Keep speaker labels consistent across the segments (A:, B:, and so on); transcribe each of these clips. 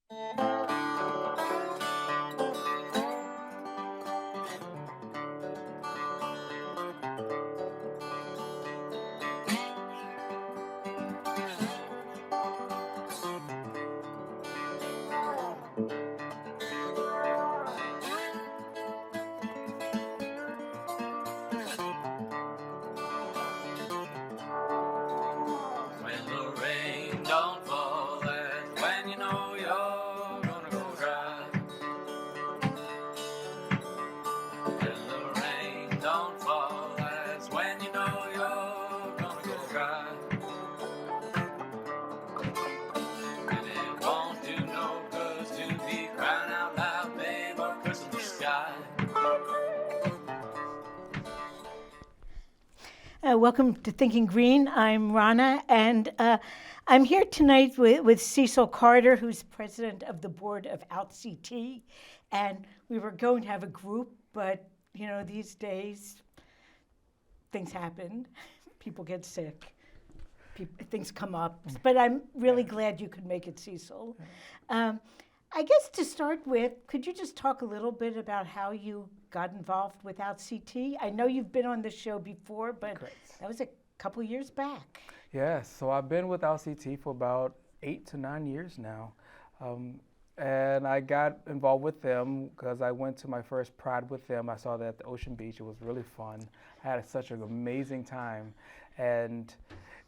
A: When the rain don't fall, that's when you know you're gonna go dry. When the rain don't fall, that's when you know you're gonna go dry. And it won't do no good to be crying out loud, babe, or cursing the sky.
B: Welcome to Thinking Green. I'm Rana, and I'm here tonight with Cecil Carter, who's president of the board of OutCT. And we were going to have a group, but you know, these days things happen. People get sick. Things come up. But I'm really glad you could make it, Cecil. I guess to start with, could you just talk a little bit about how you got involved with OutCT? I know you've been on the show before, but that was a couple years back.
C: Yes, so I've been with OutCT for about 8 to 9 years now. And I got involved with them because I went to my first Pride with them. I saw that at the Ocean Beach. It was really fun. I had such an amazing time. And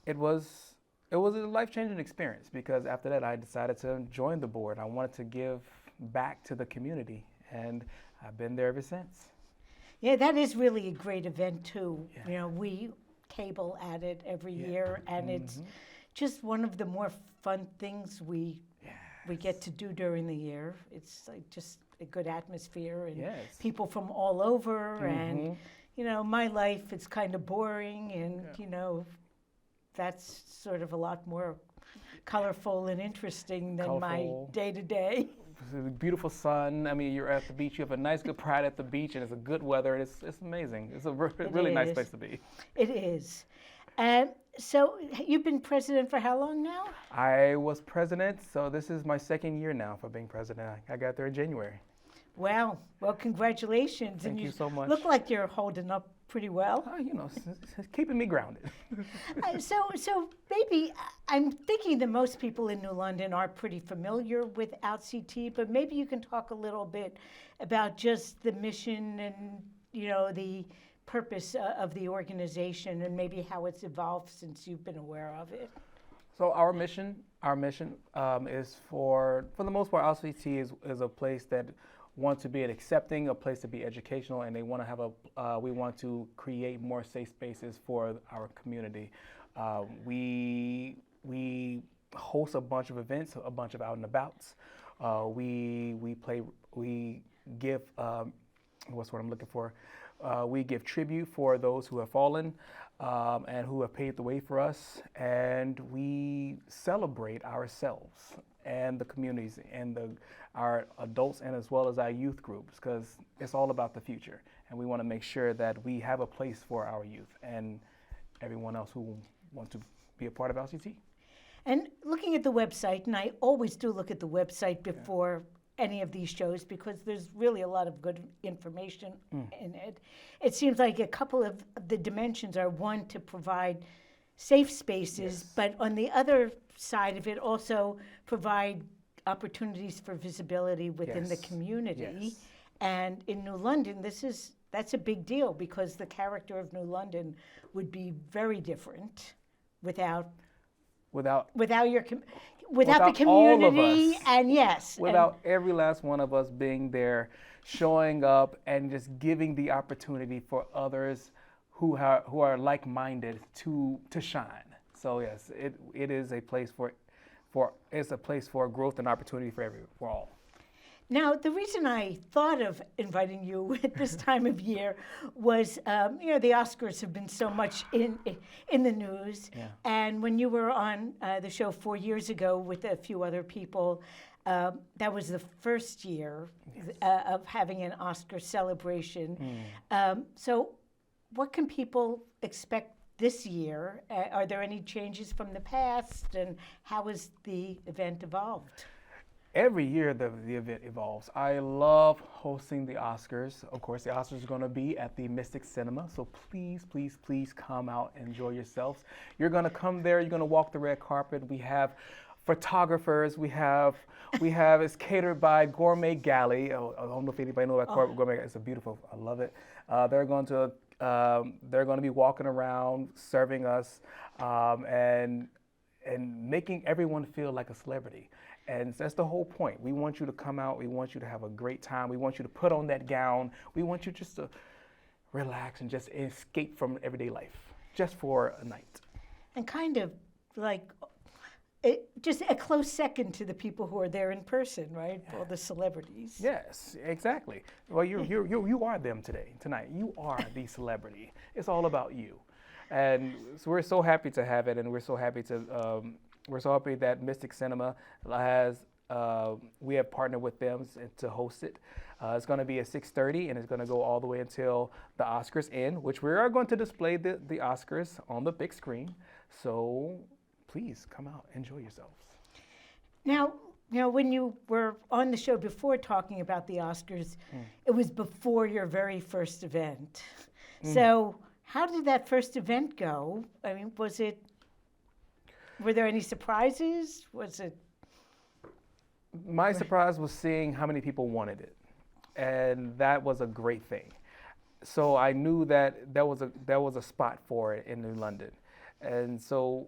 C: it was a life-changing experience because after that I decided to join the board. I wanted to give back to the community, and I've been there ever since.
B: Yeah, that is really a great event too. Yeah. You know, we table at it every year, and it's just one of the more fun things we get to do during the year. It's like just a good atmosphere and people from all over, and you know, my life is kind of boring, and you know, that's sort of a lot more colorful and interesting than my day-to-day.
C: Beautiful sun. I mean, you're at the beach. You have a nice, good Pride at the beach, and it's a good weather, and it's amazing. It's a really nice place to be.
B: It is. So you've been president for how long now?
C: I was president, so this is my second year now for being president. I got there in January.
B: Wow. Well, congratulations.
C: Thank you so much.
B: Look like you're holding up pretty well.
C: You know, it's keeping me grounded.
B: So maybe I'm thinking that most people in New London are pretty familiar with OutCT, but maybe you can talk a little bit about just the mission and, you know, the purpose of the organization and maybe how it's evolved since you've been aware of it.
C: So our mission is for the most part, OutCT is a place that want to be an accepting, a place to be educational, and they want to have we want to create more safe spaces for our community. We host a bunch of events, a bunch of out and abouts. We give what's what I'm looking for. We give tribute for those who have fallen and who have paved the way for us, and we celebrate ourselves and the communities and our adults and as well as our youth groups, because it's all about the future, and we want to make sure that we have a place for our youth and everyone else who wants to be a part of LCT.
B: And looking at the website, and I always do look at the website before any of these shows because there's really a lot of good information in it. It seems like a couple of the dimensions are, one, to provide safe spaces, but on the other side of it also provide opportunities for visibility within the community. And in New London, that's a big deal because the character of New London would be very different without the community,
C: all of us,
B: and
C: without every last one of us being there, showing up and just giving the opportunity for others who are like-minded to shine. So yes, it is a place for growth and opportunity for all.
B: Now, the reason I thought of inviting you at this time of year was, the Oscars have been so much in the news. Yeah. And when you were on the show 4 years ago with a few other people, that was the first year of having an Oscar celebration. So what can people expect this year? Are there any changes from the past, and how has the event evolved?
C: Every year the event evolves. I love hosting the Oscars. Of course, the Oscars are going to be at the Mystic Cinema, so please, please, please come out and enjoy yourselves. You're going to come there. You're going to walk the red carpet. We have photographers. We have it's catered by Gourmet Galley. Oh, I don't know if anybody knows about Gourmet Galley. It's a beautiful. I love it. They're going to be walking around serving us and making everyone feel like a celebrity. And that's the whole point. We want you to come out. We want you to have a great time. We want you to put on that gown. We want you just to relax and just escape from everyday life just for a night.
B: And kind of like just a close second to the people who are there in person, right? All the celebrities.
C: Yes, exactly. Well, you are them tonight. You are the celebrity. It's all about you. And so we're so happy to have it, and we're so happy that Mystic Cinema we have partnered with them to host it. It's going to be at 6:30, and it's going to go all the way until the Oscars end, which we are going to display the Oscars on the big screen. So please come out, enjoy yourselves.
B: Now, when you were on the show before talking about the Oscars, it was before your very first event. So how did that first event go? I mean, were there any surprises?
C: My surprise was seeing how many people wanted it, and that was a great thing. So I knew that there was a spot for it in New London, and so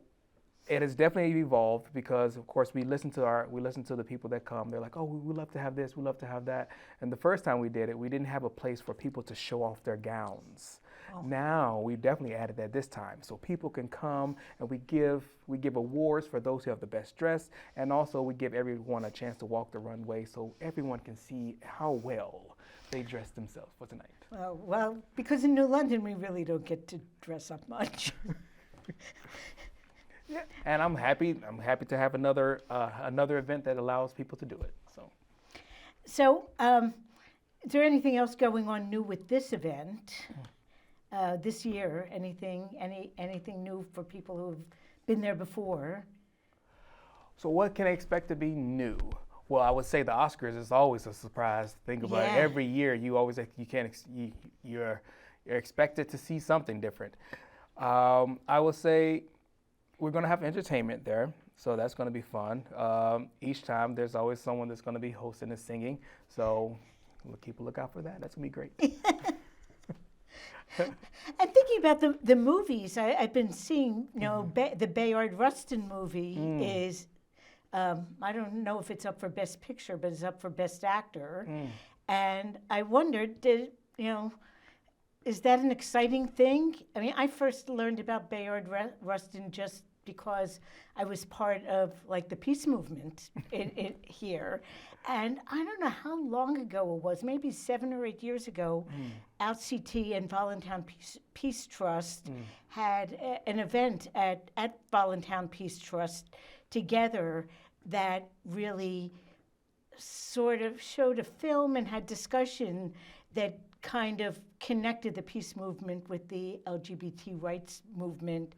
C: it has definitely evolved because, of course, we listen to the people that come. They're like, oh, we love to have this, we love to have that. And the first time we did it, we didn't have a place for people to show off their gowns. Oh. Now we definitely added that this time, so people can come and we give awards for those who have the best dress, and also we give everyone a chance to walk the runway so everyone can see how well they dress themselves for tonight.
B: Well, because in New London we really don't get to dress up much.
C: Yeah, and I'm happy to have another event that allows people to do it.
B: So, is there anything else going on new with this event this year? Anything new for people who have been there before?
C: So, what can I expect to be new? Well, I would say the Oscars is always a surprise. Think about it. Every year, you're expected to see something different. I would say we're going to have entertainment there, so that's going to be fun. Each time, there's always someone that's going to be hosting and singing, so we'll keep a lookout for that. That's going to be great.
B: And thinking about the movies, I've been seeing, the Bayard Rustin movie is, I don't know if it's up for Best Picture, but it's up for Best Actor. And I wondered, is that an exciting thing? I mean, I first learned about Bayard Rustin just because I was part of the peace movement in here. And I don't know how long ago it was, maybe 7 or 8 years ago, OutCT and Voluntown Peace Trust had an event at Voluntown Peace Trust together that really sort of showed a film and had discussion that kind of connected the peace movement with the LGBT rights movement,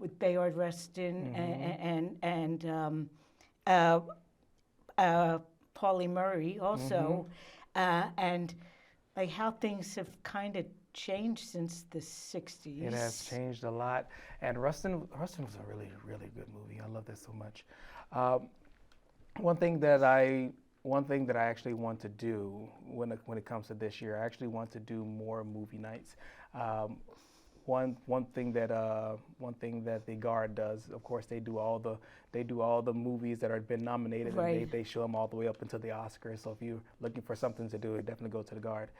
B: with Bayard Rustin and Pauli Murray also, and how things have kind of changed since the 60s.
C: It has changed a lot, and Rustin was a really, really good movie. I love that so much. One thing that I actually want to do when it comes to this year, I actually want to do more movie nights. One thing that the Guard does, of course, they do all the movies that have been nominated,
B: right.
C: And they show them all the way up until the Oscars. So if you're looking for something to do, definitely go to the Guard.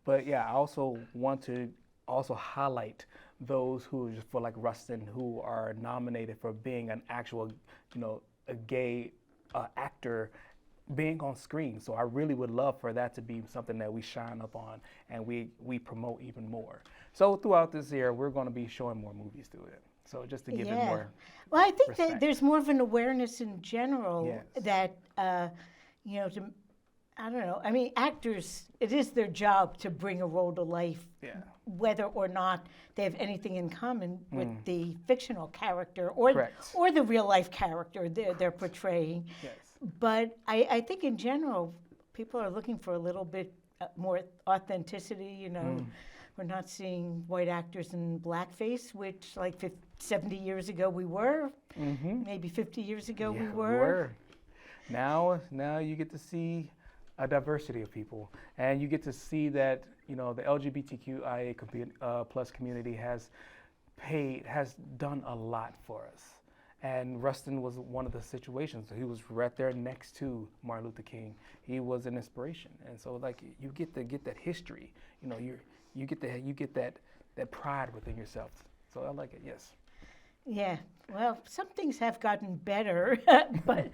C: But yeah, I also want to highlight those who, for like Rustin, who are nominated for being an actual, a gay actor being on screen. So I really would love for that to be something that we shine up on and we promote even more. So throughout this year, we're going to be showing more movies through it. So just to give it more
B: Well, I think
C: respect.
B: that there's more of an awareness in general that, I don't know. I mean, actors, it is their job to bring a role to life, whether or not they have anything in common with the fictional character or the real life character they're portraying.
C: Yes.
B: But I think in general, people are looking for a little bit more authenticity. You know, we're not seeing white actors in blackface, which like 70 years ago we were. Maybe 50 years ago we were.
C: Now you get to see a diversity of people, and you get to see that the LGBTQIA plus community has done a lot for us. And Rustin was one of the situations. He was right there next to Martin Luther King. He was an inspiration, and so like you get that history. You get that pride within yourself. So I like it. Yes.
B: Yeah. Well, some things have gotten better, but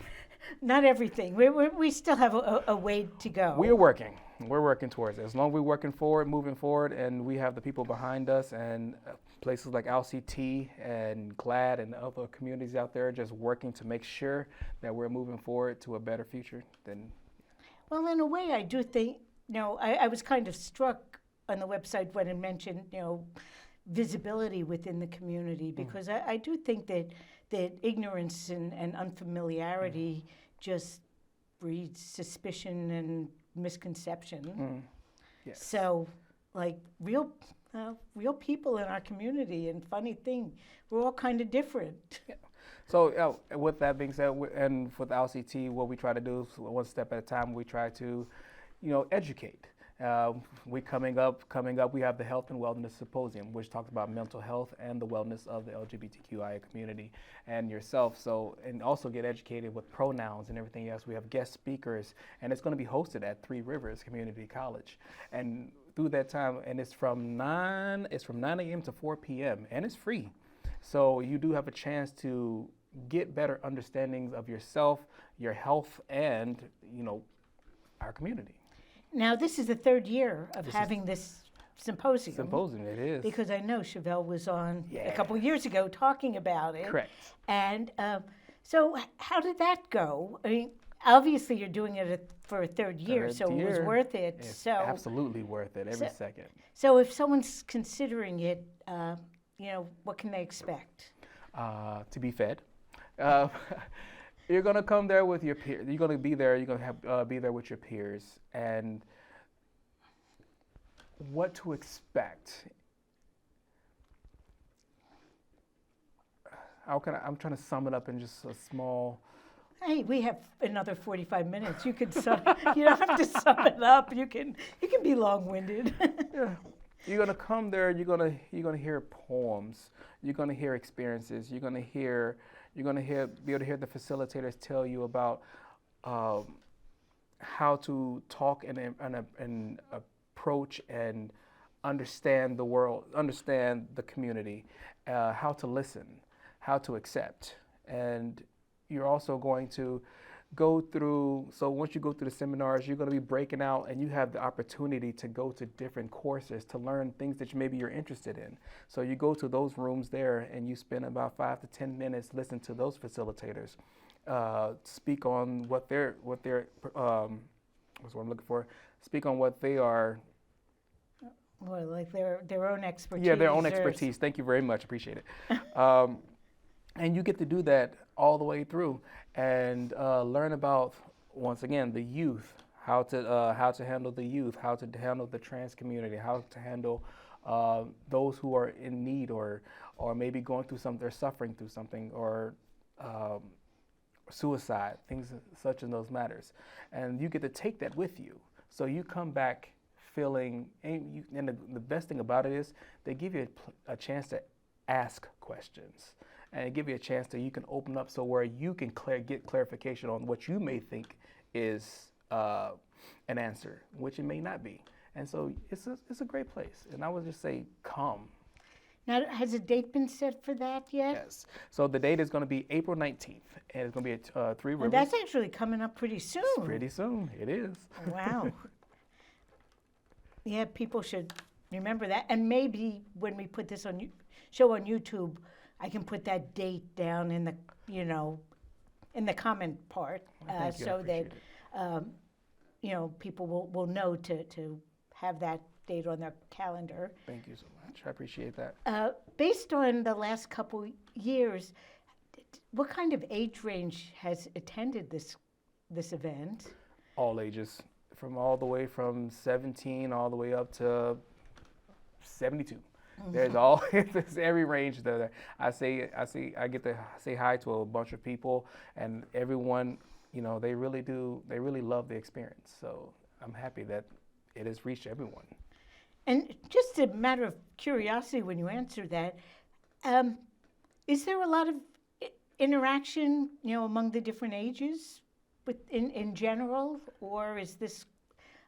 B: not everything. We still have a way to go.
C: We're working. We're working towards it. As long as we're working forward, moving forward, and we have the people behind us and places like OutCT and GLAD and other communities out there just working to make sure that we're moving forward to a better future.
B: Well, in a way, I do think, I was kind of struck on the website when it mentioned, visibility within the community, because I do think that ignorance and unfamiliarity just breeds suspicion and misconception.
C: Yes.
B: So, like real people in our community, and funny thing, we're all kind of different.
C: Yeah. So with that being said, and for the LCT, what we try to do is one step at a time. We try to, educate. We coming up, we have the Health and Wellness Symposium, which talks about mental health and the wellness of the LGBTQIA community and yourself. So, and also get educated with pronouns and everything else. We have guest speakers, and it's going to be hosted at Three Rivers Community College. And through that time, and it's from 9 a.m. to 4 p.m. and it's free. So you do have a chance to get better understandings of yourself, your health, and our community.
B: Now, this is the third year of having this symposium.
C: Symposium, it is.
B: Because I know Chevelle was on a couple of years ago talking about it.
C: Correct.
B: And so how did that go? I mean, obviously you're doing it for a third year, it was worth it.
C: It's absolutely worth it, every second.
B: So if someone's considering it, what can they expect?
C: To be fed. You're going to come there with your peers. You're going to be there. You're going to be there with your peers. And what to expect? I'm trying to sum it up in just a small.
B: Hey, we have another 45 minutes. You could you don't have to sum it up. You can be long-winded.
C: Yeah. You're gonna come there. You're gonna hear poems. You're gonna hear experiences. You're gonna be able to hear the facilitators tell you about how to talk and approach and understand the world, understand the community, how to listen, how to accept, and you're also going to go through. So once you go through the seminars, you're going to be breaking out, and you have the opportunity to go to different courses to learn things that maybe you're interested in. So you go to those rooms there, and you spend about 5 to 10 minutes listening to those facilitators speak on what they're what's what I'm looking for. Speak on what they are.
B: Well, like their own expertise.
C: Yeah, their own expertise. Thank you very much. Appreciate it. And you get to do that all the way through, and learn about, once again, the youth, how to handle the youth, how to handle the trans community, how to handle those who are in need or maybe going through something, they're suffering through something, or suicide, things such as those matters. And you get to take that with you. So you come back feeling, and the best thing about it is they give you a chance to ask questions. And give you a chance that you can open up, so where you can get clarification on what you may think is an answer, which it may not be. And so it's a great place. And I would just say, come.
B: Now, has a date been set for that yet?
C: Yes. So the date is going to be April 19th, and it's going to be at Three Rivers.
B: Well, that's actually coming up pretty soon.
C: It's pretty soon. It is.
B: Wow. Yeah, people should remember that. And maybe when we put this show on YouTube, I can put that date down in the, in the comment part, so that, people will know to have that date on their calendar.
C: Thank you so much. I appreciate that.
B: Based on the last couple years, what kind of age range has attended this this event.
C: All ages, from all the way from 17 all the way up to 72. There's all there's every range there. I get to say hi to a bunch of people, and everyone, they really love the experience. So I'm happy that it has reached everyone.
B: And just a matter of curiosity, when you answer that, is there a lot of interaction, among the different ages, in general, or is this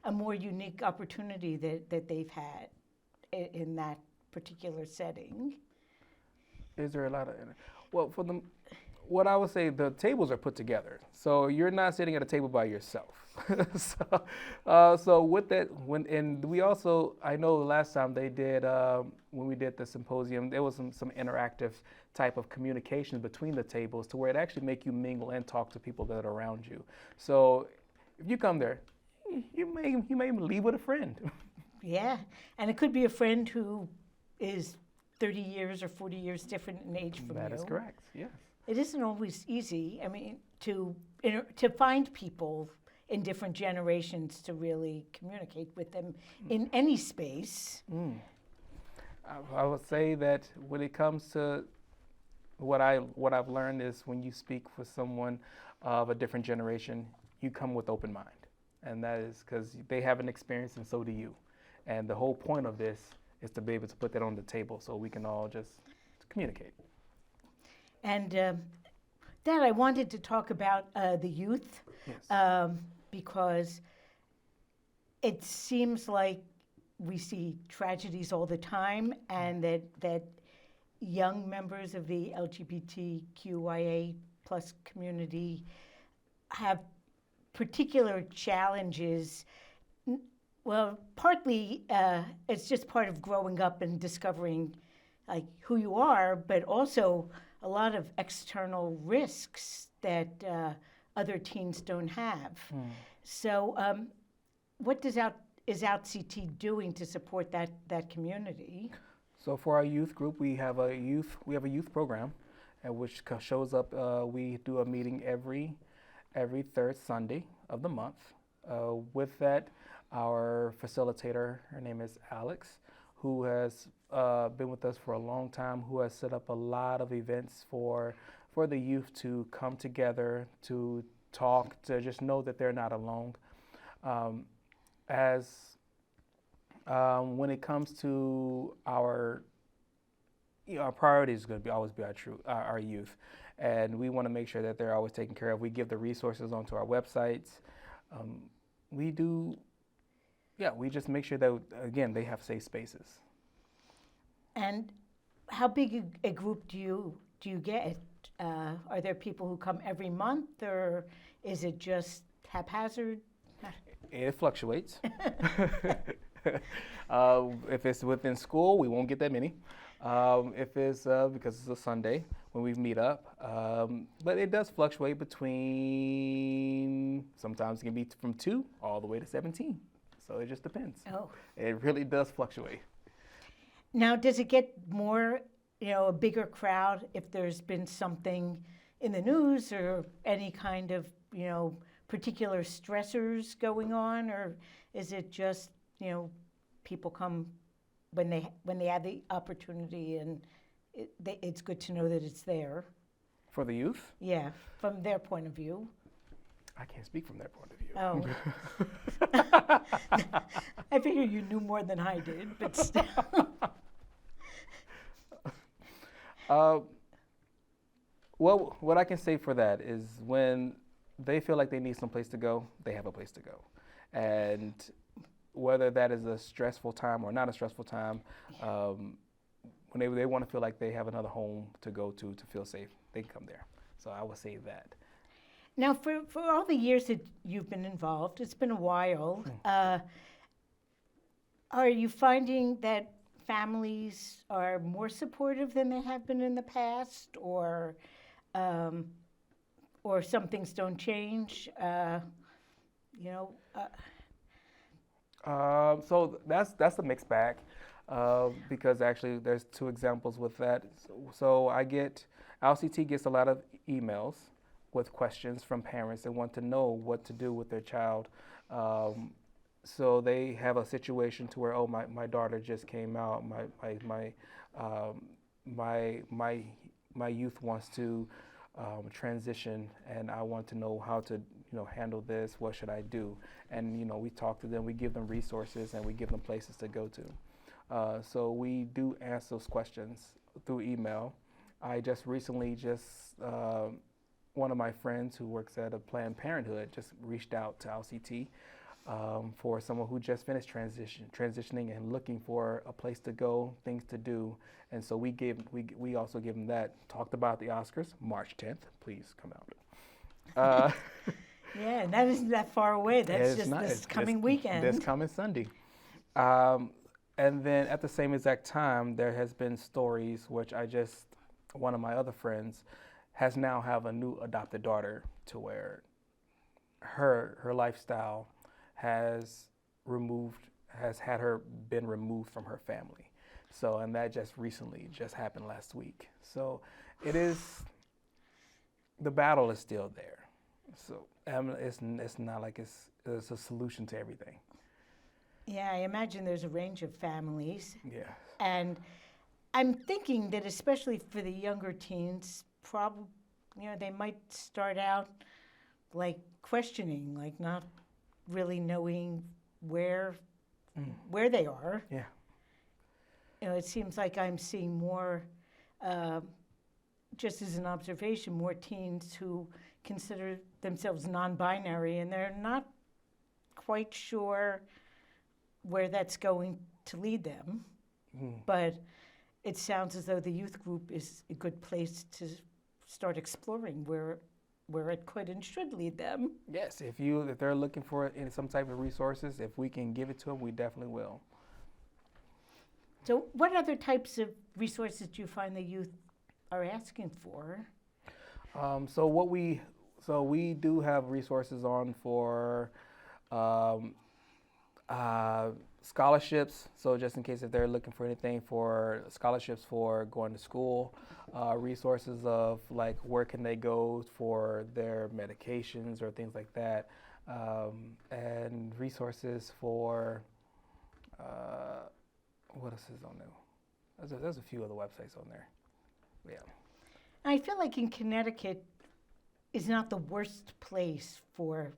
B: a more unique opportunity that they've had in that particular setting?
C: Is there a lot of, well, what I would say, the tables are put together, so you're not sitting at a table by yourself. So with that, and we also, I know the last time they did, when we did the symposium, there was some interactive type of communication between the tables to where it actually make you mingle and talk to people that are around you. So if you come there, you may leave with a friend.
B: Yeah, and it could be a friend who is 30 years or 40 years different in age from you.
C: That is correct, yes.
B: It isn't always easy, to find people in different generations to really communicate with them in any space.
C: I would say that when it comes to what I've learned is when you speak with someone of a different generation, you come with open mind. And that is because they have an experience and so do you. And the whole point of this is to be able to put that on the table so we can all just communicate.
B: And Dad, I wanted to talk about the youth,
C: Yes.
B: because it seems like we see tragedies all the time, and that young members of the LGBTQIA plus community have particular challenges. Well, partly it's just part of growing up and discovering like who you are, but also a lot of external risks that other teens don't have. So what is OutCT doing to support that community?
C: So for our youth group, we have a youth program, which shows up. We do a meeting every third Sunday of the month. With that, our facilitator, her name is Alex, who has been with us for a long time, who has set up a lot of events for the youth to come together, to talk, to just know that they're not alone. When it comes to our priority is going to always be our youth, and we want to make sure that they're always taken care of. We give the resources onto our websites. We just make sure that, again, they have safe spaces.
B: And how big a group do you get? Are there people who come every month, or is it just haphazard?
C: It fluctuates. If it's within school, we won't get that many. If it's because it's a Sunday when we meet up, but it does fluctuate between, sometimes it can be from 2 all the way to 17. So it just depends.
B: Oh.
C: It really does fluctuate.
B: Now, does it get more, a bigger crowd if there's been something in the news or any kind of, particular stressors going on, or is it just, people come when they have the opportunity, and it's good to know that it's there?
C: For the youth?
B: Yeah, from their point of view.
C: I can't speak from their point of view.
B: Oh. I figure you knew more than I did, but still.
C: Well, what I can say for that is when they feel like they need some place to go, they have a place to go. And whether that is a stressful time or not a stressful time, when they want to feel like they have another home to go to feel safe, they can come there. So I would say that.
B: Now, for all the years that you've been involved, it's been a while, are you finding that families are more supportive than they have been in the past, or some things don't change?
C: So that's a mixed bag, because actually there's 2 examples with that. So OutCT gets a lot of emails with questions from parents that want to know what to do with their child. So they have a situation to where, oh, my daughter just came out, my youth wants to transition, and I want to know how to handle this. What should I do? And we talk to them, we give them resources, and we give them places to go to. So we do answer those questions through email. I just recently one of my friends who works at a Planned Parenthood just reached out to OutCT for someone who just finished transitioning and looking for a place to go, things to do. And so we also give them that. Talked about the Oscars, March 10th. Please come out.
B: Yeah, and that isn't that far away. That's just this coming weekend.
C: This coming Sunday. And then at the same exact time, there has been stories which one of my other friends has now have a new adopted daughter, to where her lifestyle has had her been removed from her family. So, and that just recently happened last week. So the battle is still there. So it's not like it's a solution to everything.
B: Yeah, I imagine there's a range of families.
C: Yeah.
B: And I'm thinking that especially for the younger teens, they might start out like questioning, like not really knowing where they are.
C: Yeah.
B: It seems like I'm seeing more, just as an observation, more teens who consider themselves non-binary, and they're not quite sure where that's going to lead them. But it sounds as though the youth group is a good place to start exploring where it could and should lead them.
C: Yes, if they're looking for some type of resources, if we can give it to them, we definitely will.
B: So what other types of resources do you find the youth are asking for?
C: So we do have resources on for scholarships. So just in case if they're looking for anything, for scholarships for going to school, resources of like where can they go for their medications or things like that, and resources for what else is on there? There's a few other websites on there. Yeah.
B: I feel like in Connecticut is not the worst place for,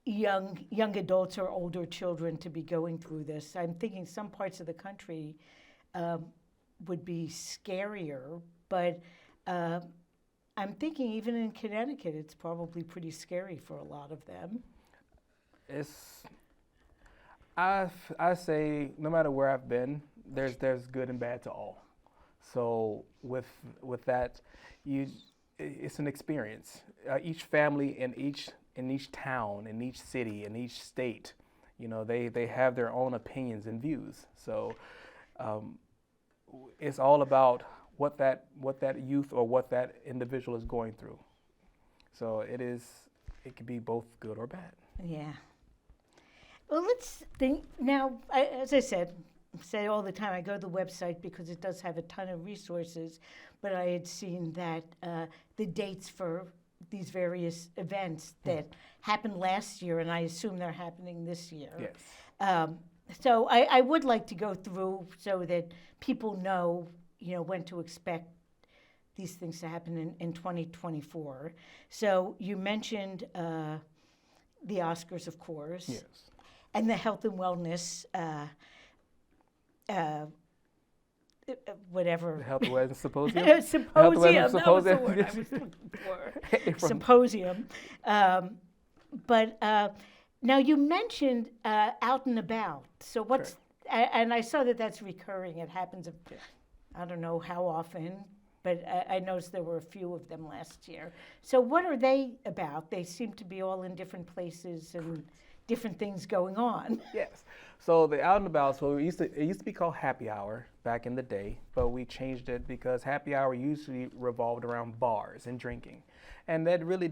B: young adults or older children to be going through this. I'm thinking some parts of the country would be scarier, but I'm thinking even in Connecticut, it's probably pretty scary for a lot of them.
C: I say no matter where I've been, there's good and bad to all. So with that, it's an experience. Each family in each town, in each city, in each state, they have their own opinions and views. So it's all about what that youth or what that individual is going through. So it could be both good or bad.
B: Yeah. Well, let's think now. As I say all the time, I go to the website because it does have a ton of resources, but I had seen that the dates for these various events that happened last year, and I assume they're happening this year.
C: Yes.
B: So I would like to go through so that people know, when to expect these things to happen in 2024. So you mentioned the Oscars, of course.
C: Yes.
B: And the health and wellness, whatever.
C: The Health and Wellness Symposium?
B: Symposium, that was the word I was looking for. Symposium. But now you mentioned out and about. So what's, and I saw that that's recurring. It happens, I don't know how often, but I noticed there were a few of them last year. So what are they about? They seem to be all in different places and different things going on.
C: Yes. So the out and about, so it used to be called happy hour back in the day, but we changed it because happy hour usually revolved around bars and drinking. And that really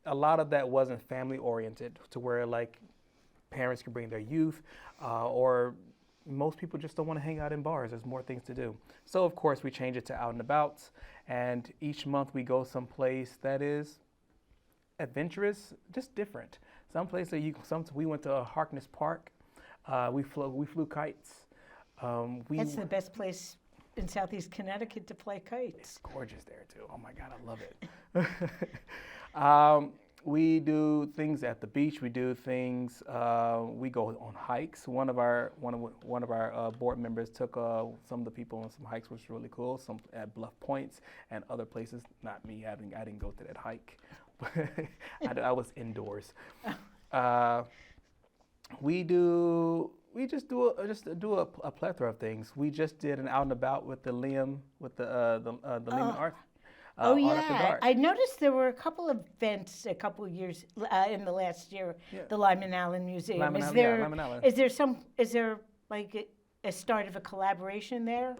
C: a lot of that wasn't family oriented, to where like parents could bring their youth or most people just don't want to hang out in bars. There's more things to do. So of course we change it to out and abouts, and each month we go someplace that is adventurous, just different. Some place that we went to Harkness Park. We flew kites.
B: That's the best place in Southeast Connecticut to fly kites.
C: It's gorgeous there too. Oh my God, I love it. We do things at the beach. We do things. We go on hikes. One of our board members took some of the people on some hikes, which was really cool. Some at Bluff Points and other places. Not me. I didn't go to that hike. I was indoors. We just do a plethora of things. We just did an out and about with the Liam Lehman Art.
B: Oh
C: Art After
B: yeah,
C: Dark.
B: I noticed there were a couple of events a couple of years in the last year.
C: Yeah.
B: The Lyman Allen Museum.
C: Lyman
B: Is
C: Allen,
B: there
C: yeah, Lyman Allen.
B: is there like a start of a collaboration there?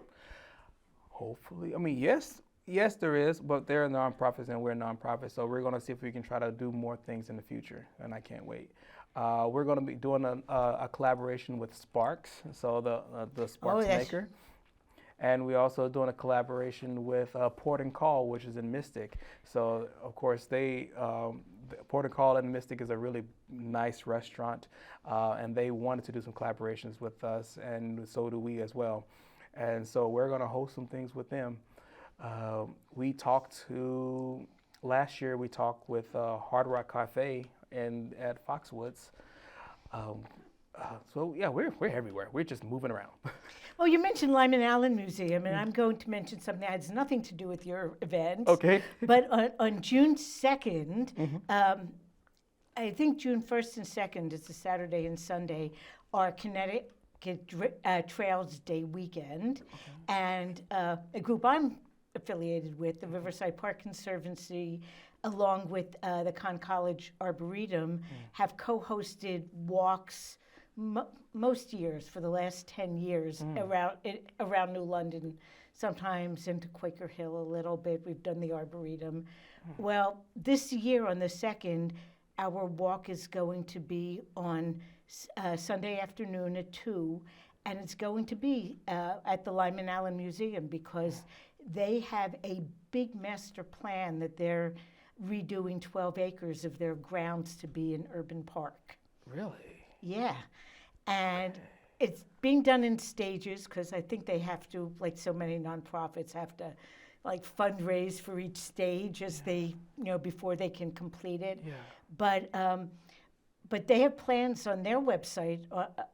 C: Hopefully, I mean yes there is, but they're nonprofits and we're nonprofits, so we're gonna see if we can try to do more things in the future, and I can't wait. We're going to be doing a collaboration with Sparks, so the Sparks maker. And we're also doing a collaboration with Port and Call, which is in Mystic. So, of course, Port and Call in Mystic is a really nice restaurant, and they wanted to do some collaborations with us, and so do we as well. And so we're going to host some things with them. Last year we talked with Hard Rock Cafe at Foxwoods. So yeah, we're everywhere. We're just moving around.
B: Well, you mentioned Lyman Allen Museum, and I'm going to mention something that has nothing to do with your event.
C: Okay.
B: But on June 2nd, I think June 1st and 2nd, it's a Saturday and Sunday, are Connecticut Trails Day weekend. And a group I'm affiliated with, the Riverside Park Conservancy, along with the Conn College Arboretum, have co-hosted walks most years for the last 10 years around New London, sometimes into Quaker Hill a little bit. We've done the Arboretum. Well, this year on the 2nd, our walk is going to be on Sunday afternoon at 2, and it's going to be at the Lyman Allen Museum because they have a big master plan that they're redoing 12 acres of their grounds to be an urban park.
C: Really?
B: Yeah. And it's being done in stages because I think they have to, like so many nonprofits, have to like fundraise for each stage as they, before they can complete it.
C: Yeah.
B: But they have plans on their website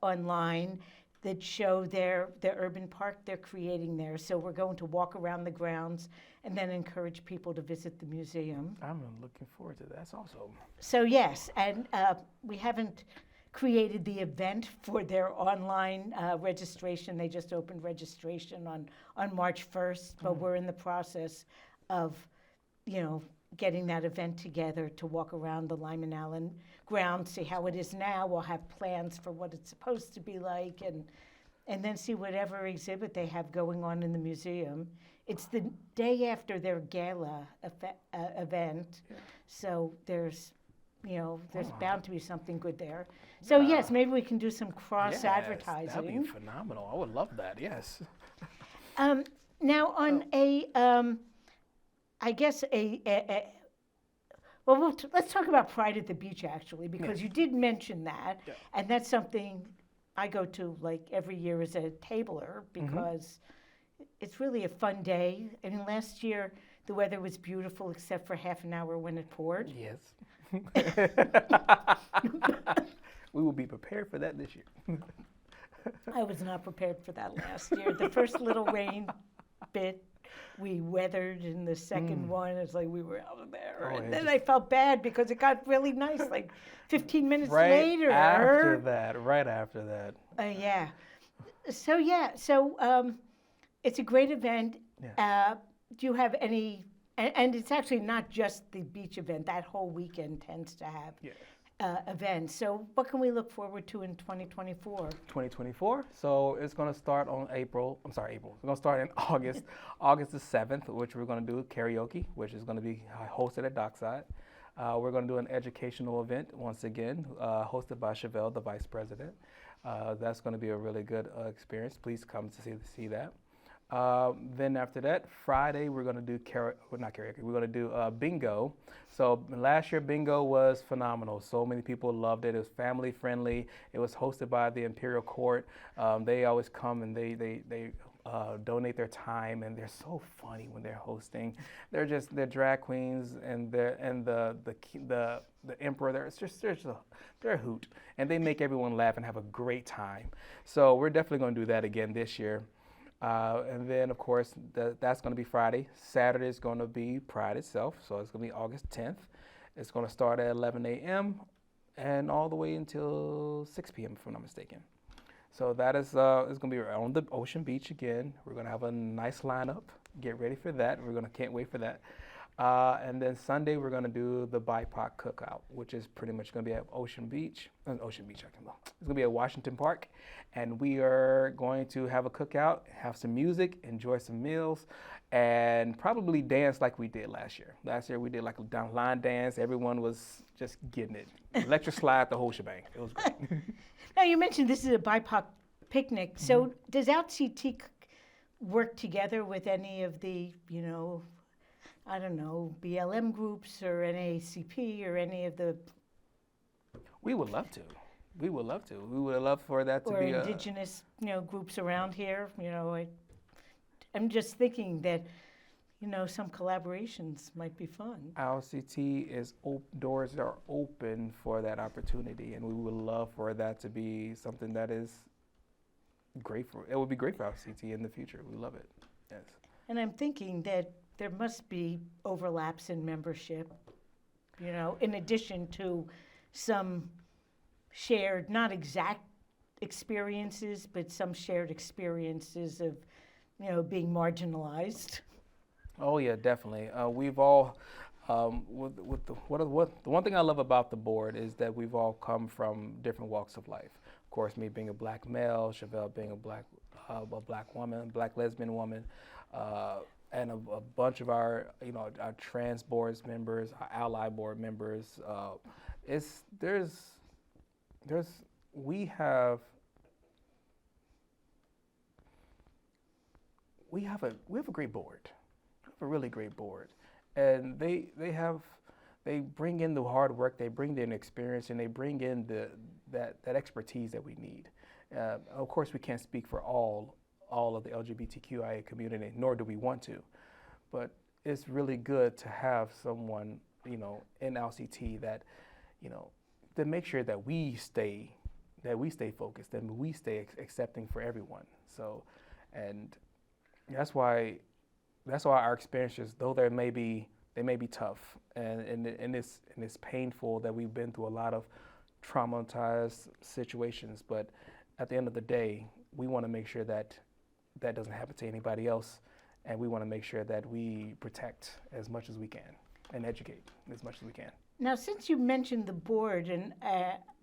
B: online that show their urban park they're creating there. So we're going to walk around the grounds and then encourage people to visit the museum.
C: I'm looking forward to that. That's awesome.
B: So yes, and we haven't created the event for their online registration. They just opened registration on March 1st, but we're in the process of, getting that event together to walk around the Lyman Allen grounds, see how it is now. We'll have plans for what it's supposed to be like, and then see whatever exhibit they have going on in the museum. It's the day after their gala event, so there's bound to be something good there. So yes, maybe we can do some cross advertising.
C: That'd be phenomenal. I would love that. Yes.
B: Now on let's talk about Pride at the Beach actually, because you did mention that, and that's something I go to like every year as a tabler because it's really a fun day. I mean, last year the weather was beautiful except for half an hour when it poured.
C: Yes. We will be prepared for that this year.
B: I was not prepared for that last year. The first little rain bit, we weathered, and the second one, it's like we were out of there. And then I felt bad because it got really nice, like 15 minutes later.
C: Right after that.
B: Yeah. So it's a great event.
C: Yeah.
B: Do you have any, and it's actually not just the beach event, that whole weekend tends to have events. So what can we look forward to in 2024?
C: 2024. So it's going to start on April. It's going to start in August, August the 7th, which we're going to do karaoke, which is going to be hosted at Dockside. We're going to do an educational event once again, hosted by Chevelle, the vice president. That's going to be a really good experience. Please come to see that. Then after that, Friday we're going to do not karaoke. We're going to do bingo. So last year bingo was phenomenal. So many people loved it. It was family friendly. It was hosted by the Imperial Court. They always come and they donate their time, and they're so funny when they're hosting. They're drag queens, and the emperor. They're a hoot, and they make everyone laugh and have a great time. So we're definitely going to do that again this year. And then, of course, that's going to be Friday. Saturday is going to be Pride itself, so it's going to be August 10th. It's going to start at 11 a.m. and all the way until 6 p.m., if I'm not mistaken. So that is it's going to be on the Ocean Beach again. We're going to have a nice lineup. Get ready for that. Can't wait for that. And then Sunday, we're going to do the BIPOC Cookout, which is pretty much going to be at Ocean Beach. It's going to be at Washington Park. And we are going to have a cookout, have some music, enjoy some meals, and probably dance like we did last year. Last year, we did like a line dance. Everyone was just getting it. Electric slide, the whole shebang. It was great.
B: Now, you mentioned this is a BIPOC picnic. So does OutCT work together with any of the, I don't know, BLM groups or NAACP or any of the...
C: We would love to. We would love to. We would love for that to
B: or
C: be
B: indigenous, groups around here. I'm just thinking that, some collaborations might be fun.
C: OutCT is doors are open for that opportunity, and we would love for that to be something that is great for. It would be great for OutCT in the future. We love it. Yes.
B: And I'm thinking that there must be overlaps in membership, in addition to some shared, not exact experiences, but some shared experiences of, being marginalized.
C: Oh yeah, definitely. We've all, the one thing I love about the board is that we've all come from different walks of life. Of course, me being a black male, Chevelle being a black woman, black lesbian woman, and a bunch of our trans board members, our ally board members. We have a great board. We have a really great board, and they bring in the hard work, they bring in experience, and they bring in that expertise that we need. Of course, we can't speak for all of the LGBTQIA community, nor do we want to, but it's really good to have someone in OutCT that to make sure that we stay focused and we stay accepting for everyone. So, and that's why our experiences, though they may be tough and it's painful that we've been through a lot of traumatized situations, but at the end of the day, we want to make sure that doesn't happen to anybody else, and we want to make sure that we protect as much as we can and educate as much as we can.
B: Now, since you mentioned the board, and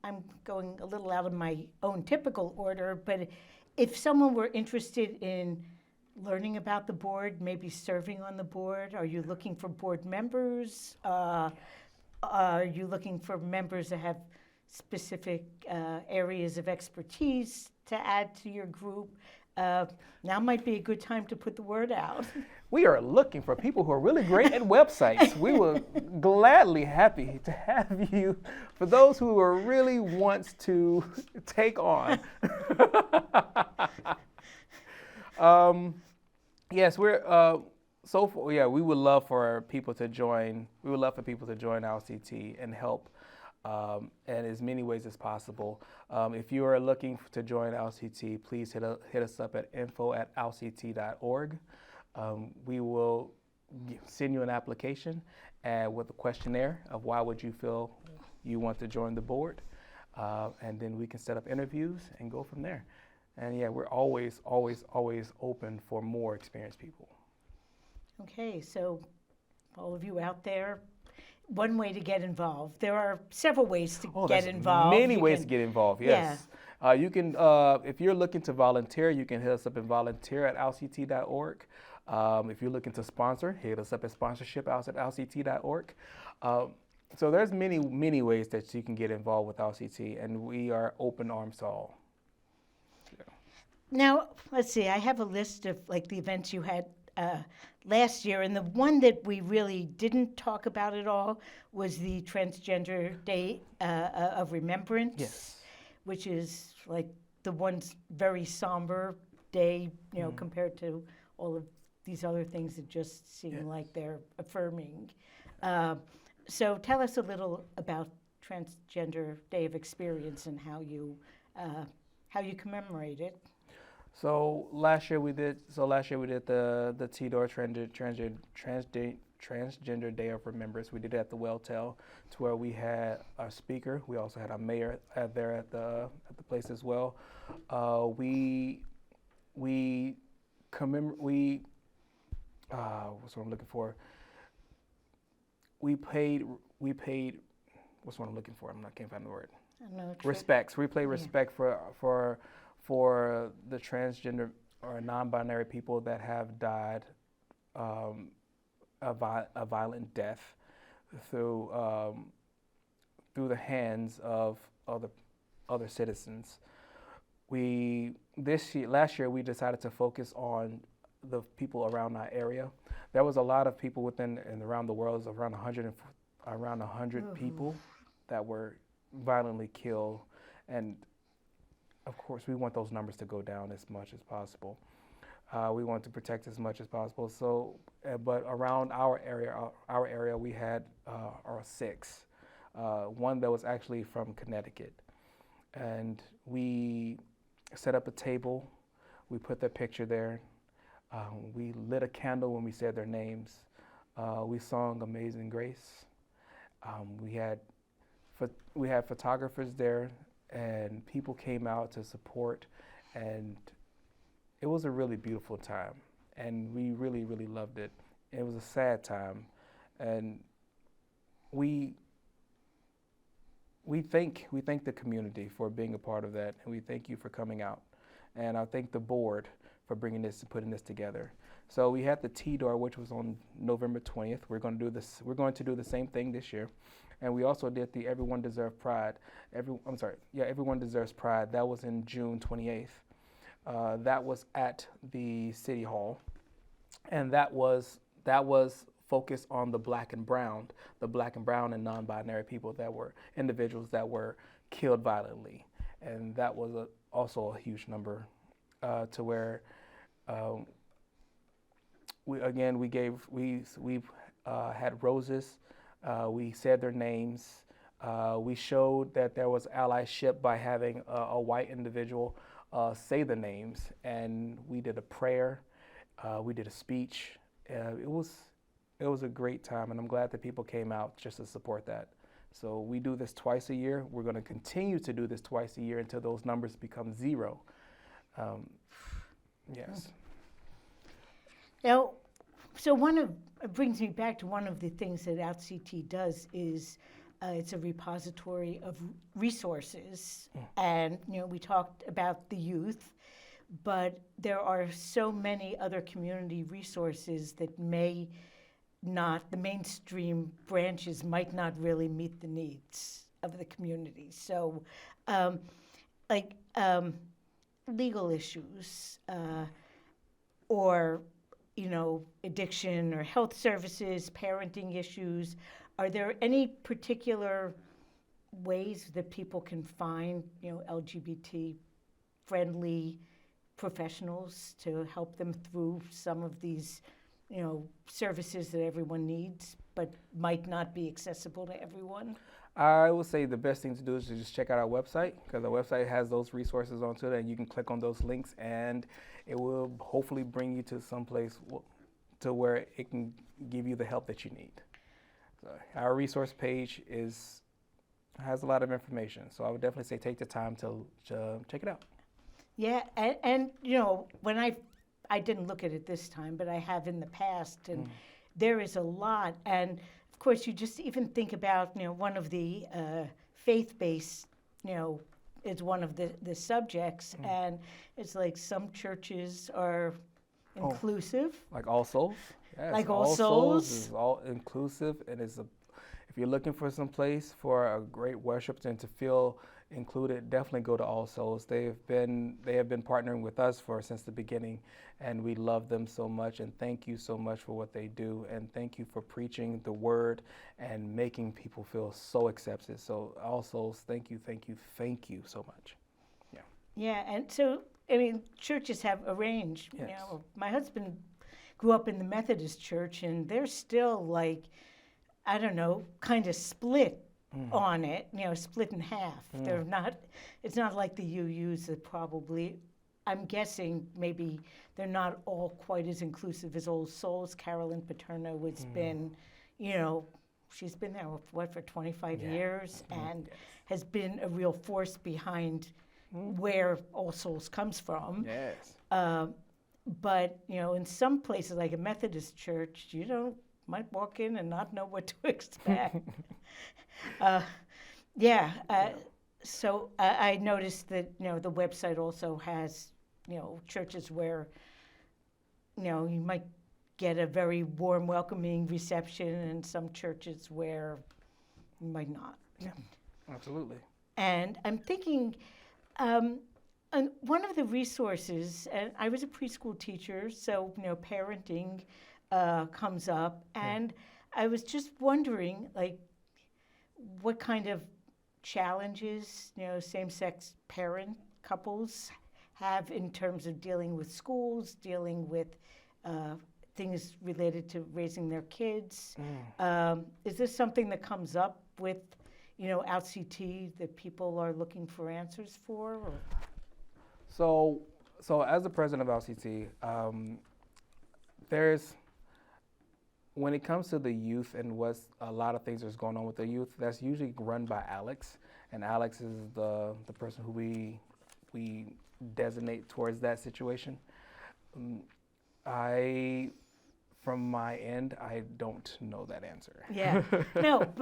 B: I'm going a little out of my own typical order, but if someone were interested in learning about the board, maybe serving on the board, are you looking for board members? Are you looking for members that have specific areas of expertise to add to your group? Now might be a good time to put the word out.
C: We are looking for people who are really great at websites. We will gladly happy to have you. For those who are really wants to take on. Yes, we're we would love for people to join. We would love for people to join OutCT and help in as many ways as possible. If you are looking to join OutCT, please hit us up at info@outct.org. We will send you an application with a questionnaire of why would you feel you want to join the board, and then we can set up interviews and go from there. And yeah, we're always open for more experienced people.
B: Okay, so all of you out there, one way to get involved. There are several ways to get involved.
C: Many ways to get involved, yes. Yeah. You can, if you're looking to volunteer, you can hit us up and volunteer at outct.org. If you're looking to sponsor, hit us up at sponsorship@outct.org. So there's many ways that you can get involved with OutCT, and we are open arms to all.
B: Now, let's see. I have a list of like the events you had last year, and the one that we really didn't talk about at all was the Transgender Day of Remembrance,
C: Yes.
B: which is like the one very somber day, compared to all of these other things that just seem like they're affirming. So tell us a little about Transgender Day of Experience and how you commemorate it.
C: So last year we did the TDOR Transgender Day of Remembrance. We did it at the Welltel, to where we had our speaker. We also had our mayor there at the place as well. We what's what I'm looking for? We paid. What's what I'm looking for? Can't find the word. Respects. We play respect for the transgender or non-binary people that have died a violent death through the hands of other citizens. Last year we decided to focus on the people around our area. There was a lot of people within and around the world, around 100 people that were violently killed, and of course we want those numbers to go down as much as possible. We want to protect as much as possible. So, but around our area we had our 6. One that was actually from Connecticut, and we set up a table. We put their picture there. We lit a candle when we said their names. We sung Amazing Grace. We had photographers there, and people came out to support, and it was a really beautiful time, and we really, really loved it. It was a sad time, and we thank the community for being a part of that, and we thank you for coming out, and I thank the board for bringing this and putting this together. So we had the TDOR, which was on November 20th. We're going to do the same thing this year. And we also did the Everyone Deserves Pride. Everyone Deserves Pride. That was in June 28th. That was at the City Hall, and that was focused on the black and brown and non-binary people that were individuals that were killed violently, and that was also a huge number. To where we had roses. We said their names. We showed that there was allyship by having a white individual say the names, and we did a prayer. We did a speech. It was a great time, and I'm glad that people came out just to support that. So we do this twice a year. We're going to continue to do this twice a year until those numbers become 0. Yes.
B: Now, so it brings me back to one of the things that OutCT does is it's a repository of resources, and we talked about the youth, but there are so many other community resources that the mainstream branches might not really meet the needs of the community. So, legal issues, or addiction or health services, parenting issues. Are there any particular ways that people can find LGBT friendly professionals to help them through some of these services that everyone needs but might not be accessible to everyone?
C: I would say the best thing to do is to just check out our website, because our website has those resources onto it, and you can click on those links, and it will hopefully bring you to some place to where it can give you the help that you need. So our resource page has a lot of information, so I would definitely say take the time to check it out.
B: Yeah, and when I didn't look at it this time, but I have in the past, and there is a lot. And of course, you just even think about, one of the faith-based, is one of the subjects, and it's like some churches are inclusive.
C: Like All Souls? Yes,
B: like All Souls
C: is all inclusive, and if you're looking for some place for a great worship and to feel included, definitely go to All Souls. They have been partnering with us since the beginning, and we love them so much. And thank you so much for what they do, and thank you for preaching the word and making people feel so accepted. So All Souls, thank you so much. Yeah.
B: Yeah, and so I mean, churches have a range.
C: Yes.
B: You know, my husband grew up in the Methodist church, and they're still like, I don't know, kind of split on it. You know, split in half. They're not. It's not like the UUs that probably. I'm guessing maybe they're not all quite as inclusive as Old Souls. Carolyn Paterno has been, you know, she's been there for 25 years and has been a real force behind where All Souls comes from.
C: Yes.
B: But you know, in some places like a Methodist church, you might walk in and not know what to expect. So I noticed that the website also has churches where you might get a very warm, welcoming reception, and some churches where you might not.
C: Yeah, absolutely.
B: And I'm thinking, and one of the resources, and I was a preschool teacher, so parenting comes up, and I was just wondering, like, what kind of challenges same-sex parent couples have in terms of dealing with schools, dealing with things related to raising their kids. Is this something that comes up with OutCT that people are looking for answers for? Or?
C: So as the president of OutCT, when it comes to the youth and what's a lot of things that's going on with the youth, that's usually run by Alex, and Alex is the person who we designate towards that situation. From my end, I don't know that answer.
B: Yeah, no,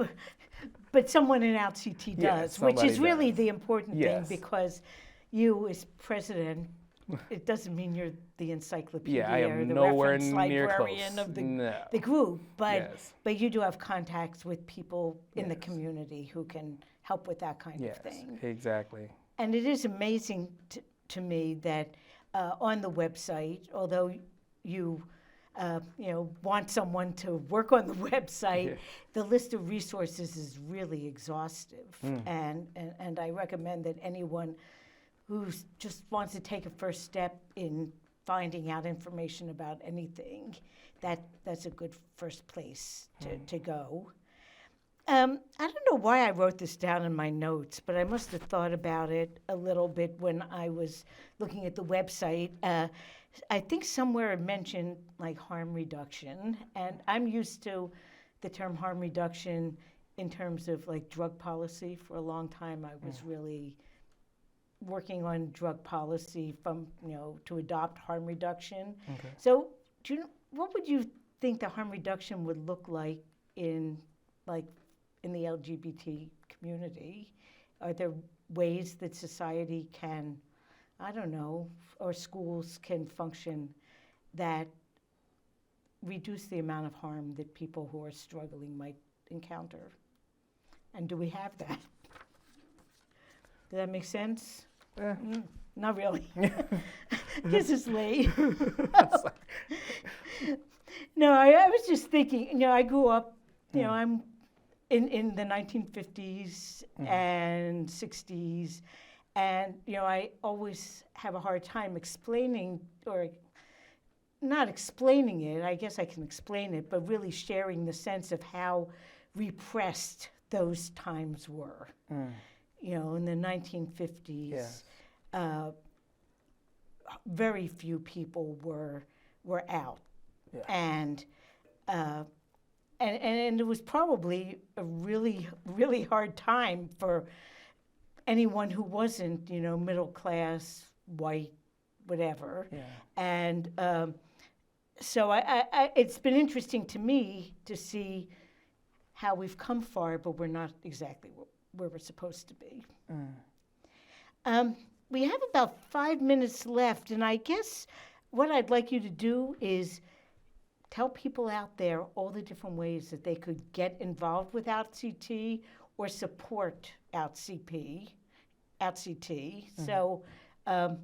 B: but someone in OutCT does, which is really the important thing, because you as president, it doesn't mean you're the encyclopedia
C: I am
B: or the
C: nowhere
B: reference
C: near
B: librarian
C: close.
B: of the
C: No.
B: group, but
C: Yes.
B: you do have contacts with people in the
C: Yes.
B: community who can help with that kind of thing.
C: Exactly.
B: And it is amazing to me that on the website, although you want someone to work on the website, the list of resources is really exhaustive. And I recommend that anyone who just wants to take a first step in finding out information about anything, that's a good first place to go. I don't know why I wrote this down in my notes, but I must have thought about it a little bit when I was looking at the website. I think somewhere it mentioned like harm reduction, and I'm used to the term harm reduction in terms of like drug policy. For a long time, I was really working on drug policy from to adopt harm reduction.
C: Okay.
B: So, what would you think the harm reduction would look like in the LGBT community? Are there ways that society can, I don't know, or schools can function that reduce the amount of harm that people who are struggling might encounter? And do we have that? Does that make sense? Not really. This is late. No, I was just thinking, I grew up, I'm in the 1950s and 60s, and, I always have a hard time explaining, or not explaining it, I guess I can explain it, but really sharing the sense of how repressed those times were. In the 1950s, very few people were out, and it was probably a really, really hard time for anyone who wasn't, middle class, white, whatever. And so it's been interesting to me to see how we've come far, but we're not exactly where we're supposed to be. We have about 5 minutes left, and I guess what I'd like you to do is tell people out there all the different ways that they could get involved with OutCT or support OutCT. OutCT. So, other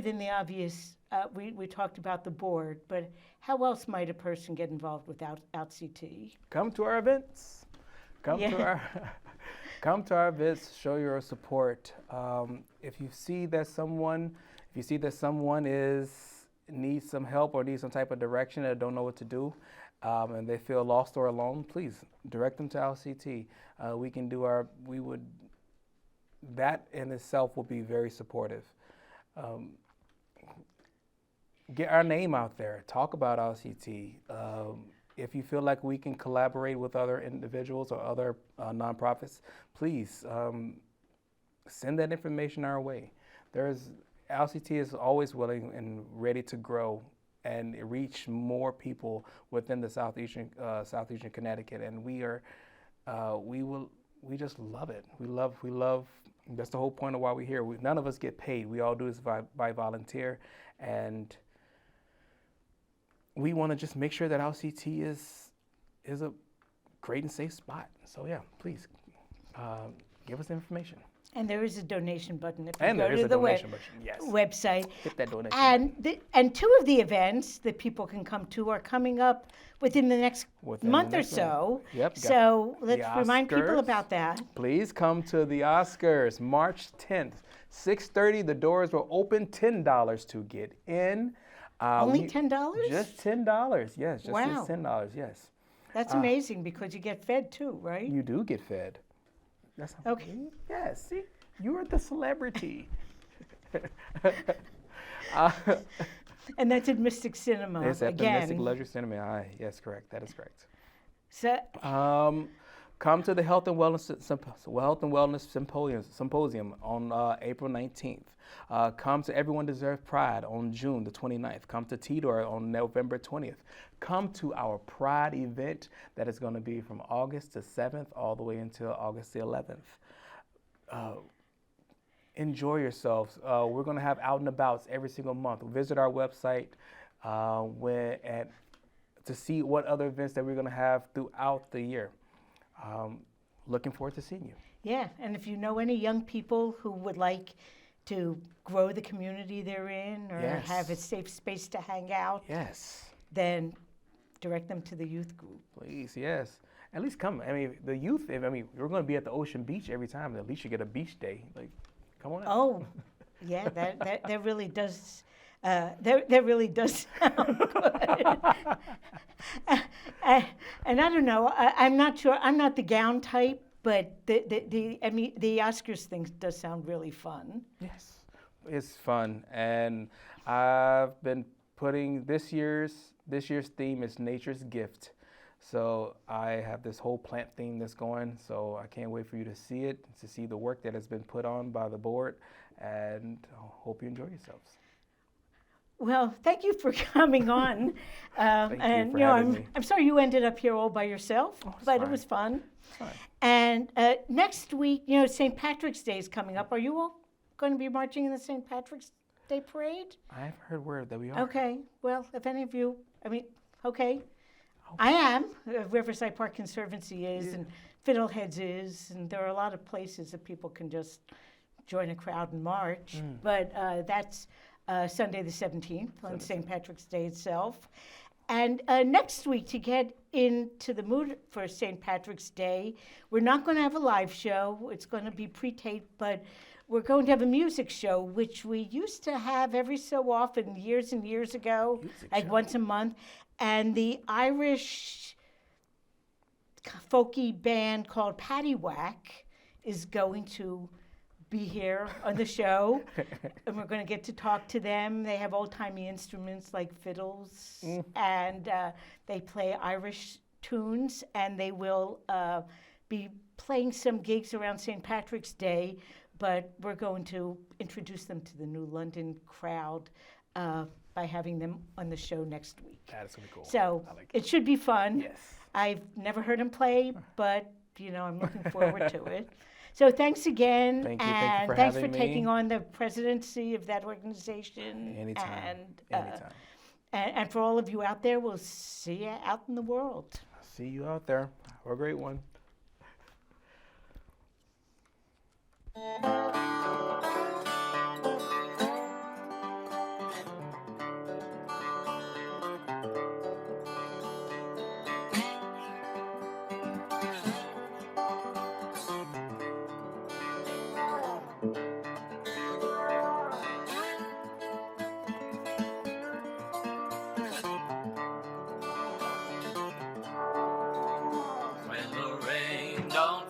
B: than the obvious, we talked about the board, but how else might a person get involved with OutCT?
C: Come to our events. Come
B: Yeah.
C: to our come to our events. Show your support. If you see that someone needs some help or needs some type of direction and don't know what to do, and they feel lost or alone, please direct them to OutCT. That in itself will be very supportive. Get our name out there. Talk about OutCT. If you feel like we can collaborate with other individuals or other nonprofits, please send that information our way. OutCT is always willing and ready to grow and reach more people within the southeastern Connecticut, and we just love it. We love. That's the whole point of why we're here. None of us get paid. We all do this by volunteer, and we want to just make sure that OutCT is a great and safe spot. So yeah, please give us information.
B: And there is a donation button if you
C: And
B: go
C: there is
B: to
C: a
B: the
C: donation button. Yes.
B: website.
C: Hit that donation button.
B: And two of the events that people can come to are coming up within the next month or so.
C: Yep.
B: So let's remind people
C: Oscars.
B: about that.
C: Please come to the Oscars, March 10th, 6:30. The doors will open. $10 to get in.
B: Only $10?
C: Just $10. Yes. Just
B: Wow.
C: $10. Yes.
B: That's amazing because you get fed too, right?
C: You do get fed. That's
B: Okay.
C: Yes. See, you're the celebrity.
B: And that's at Mystic Cinema
C: It's at
B: again.
C: the Mystic Leisure Cinema. Yes, correct. That is correct.
B: So,
C: Come to the Health and Wellness Symposium on April 19th. Come to Everyone Deserves Pride on June the 29th. Come to TDOR on November 20th. Come to our Pride event that is going to be from August the 7th all the way until August the 11th. Enjoy yourselves. We're going to have out and abouts every single month. Visit our website to see what other events that we're going to have throughout the year. Looking forward to seeing you.
B: yeah, and if you know any young people who would like to grow the community they're in or
C: Yes.
B: have a safe space to hang out,
C: Yes.
B: then direct them to the youth group.
C: Please, yes. At least come. I mean, the youth, we're going to be at the Ocean Beach every time. At least you get a beach day. Like, come on out.
B: Oh, yeah, that really does. That really does sound good. And I don't know. I'm not sure. I'm not the gown type, but the Oscars thing does sound really fun.
C: Yes, it's fun, and I've been putting this year's theme is Nature's Gift. So I have this whole plant theme that's going. So I can't wait for you to see it, to see the work that has been put on by the board, and I hope you enjoy yourselves.
B: Well, thank you for coming on.
C: Thank you for having me.
B: I'm sorry you ended up here all by yourself,
C: it's
B: but
C: fine.
B: it was fun.
C: It's fine.
B: And next week, St. Patrick's Day is coming up. Are you all going to be marching in the St. Patrick's Day parade?
C: I've heard word that we are.
B: Okay. Well, if any of you, okay. I am. Riverside Park Conservancy is, and Fiddleheads is, and there are a lot of places that people can just join a crowd and march. But that's Sunday the 17th on St. Patrick's Day itself. And next week, to get into the mood for St. Patrick's Day, we're not going to have a live show. It's going to be pre-taped, but we're going to have a music show, which we used to have every so often, years and years ago, once a month. And the Irish folky band called Paddywhack is going to be here on the show, and we're going to get to talk to them. They have old-timey instruments like fiddles, and they play Irish tunes, and they will be playing some gigs around St. Patrick's Day, but we're going to introduce them to the New London crowd by having them on the show next week.
C: That is going to be cool.
B: So
C: I like
B: it should be fun.
C: Yes.
B: I've never heard him play, but I'm looking forward to it. So thanks again,
C: Thank you.
B: and
C: Thank you for
B: thanks for
C: having me.
B: taking on the presidency of that organization.
C: Anytime.
B: And,
C: Anytime.
B: And for all of you out there, we'll see you out in the world.
C: See you out there. Have a great one.
A: When the rain don't